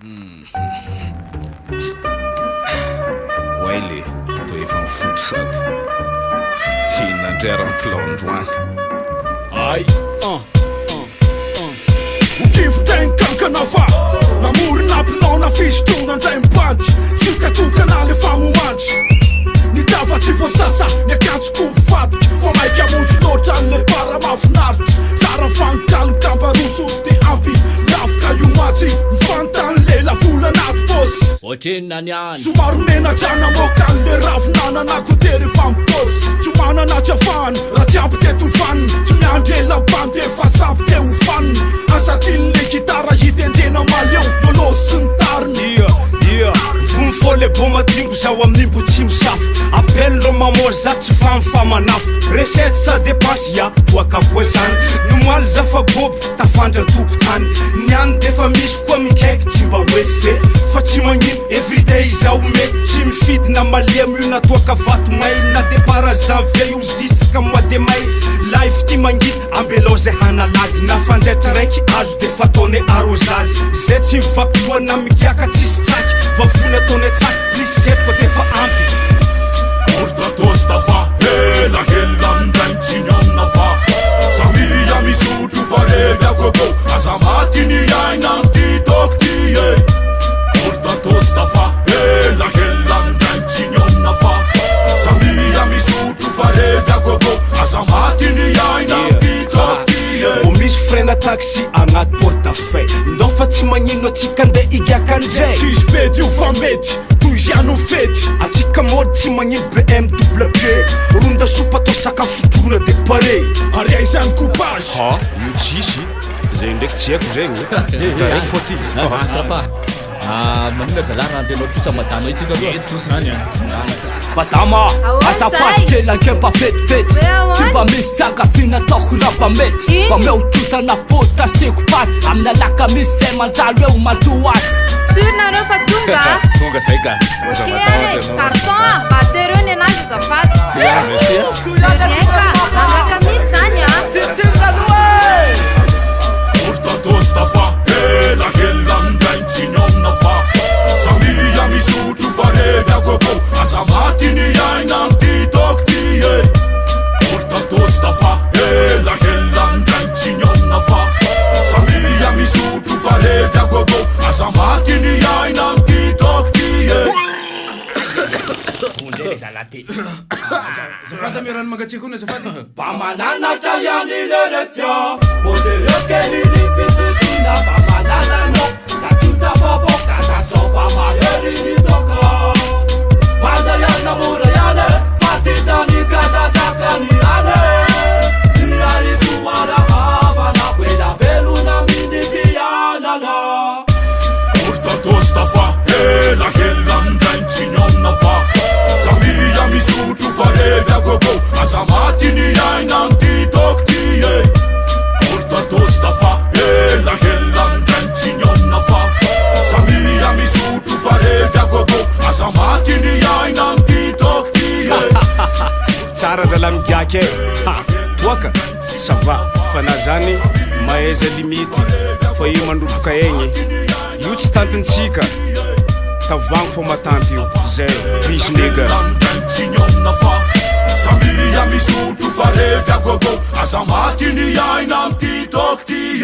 Waily, to efa mifoto sady Hinandreram-pilao androany Ay, Ukivy-tegna kankana fa namorona pilao fisotrona andray mibandy Sokatokana le famoandry Nitavatsy voasasa ny akanjoko mivadika Fa maika montsy loatra an'le para mahafinaritra Zara fankalo kamparoso de ampy Lafika io matsy mifantany le lavola anaty bosy Ohatrenina niany Somaro menadrana moka an'le ravinana kotery efa mibosy Tsy manana tsy afahany raha tsy ampy te tofaniny Tsy miandre lampany de fa sampy te hofaniny Asa tin'le gitara hitendrena maleo Yolosy sy ny tariny Vomifôle bo madingo zaho amin'imbo tsy misafo Apelindreo mamory za tsy famifamanafo Resety sa depansy ya toaka voazany Nomaly za fa goby tafandra tokotany Niany defa misy koa mikaiky tsy mba hoe fety Fa tsy magnino everyday zaho mety Tsy mifidy na maliam io na toaka vato may Na depara janvier io jusqu'à mois de mai Life ty mangina ambelao zay hanalazy Na fanjaitra raiky azo defa ataone arrosazy Zay tsy mivaky loha na mikiaka tsisy tsaky Vavona ataone tsaky plus 7 koa defa ampy Orta tosta fa hela amindray mitsiny fa Samia misotro fa revy agogo Aza maty ny aina amty toko ty Orta tosta fa hela amindray mitsiny fa Samia misotro fa revy agogo Aza maty ny aina amty toko ty O misy frena taxi agnaty portefeuille Ndao fa tsy magnino atsika nde igaka andray Tsisy pety io fa mety toy ziano fety Atsika mody tsy magnino BMW Ronda sopa atao sakafo sotrona de pare Ary aizany coupage Ha, io tsisy Zay ndraiky tsy haiko zegny Taraiky fô ty Trapa Manina zalahy raha andehanao trosa madama itsika Madama, azafady kely ankepa fetifety Tsy mba misy fiangafina ataoko raha mba mety Mba mihotrosana pôta asiko pasy Amina laka misy zay mandalo eo manto azy Sûr nareo fa tonga? Tonga zay ka Kere, garçon, batereo ny anazy azafady Rien ka, amlaka misy zany Orta tosta fa hela amindray mitsiny fa Samia misotro fa revy agogo Aza maty ny aina amty toko ty Orta tosta fa hela amindray mitsiny fa Samia misotro fa revy agogo Aza maty ny aina amty toko ty Zafady mi rano mangatsiako na zafady Bamananatra ihany leretya Modereo kely ny fisitina Bamananano Katsota vavoka Tasova mahery ny toka Manda yana mora yane Fatitani kazazakani ane Nirari suara havana Kwela veluna mini pianana Orta tosta fa hela amindray mitsiny fa Samia misotro fa revy agogo Aza maty ny aina amty toko ty Orta tosta fa hela amindray mitsiny fa Samia misotro fa revy agogo Aza maty ny aina amty toko ty Tsara zala migiaky Toaka, ça va Fa na zany mahaiza limity Fa io mandroboka egny Io tsy tantintsika Tavagno fô matanty io Zay, peace nigga amindray mitsiny fa Samia misotro fa revy agogo Aza maty ny aina amty toko ty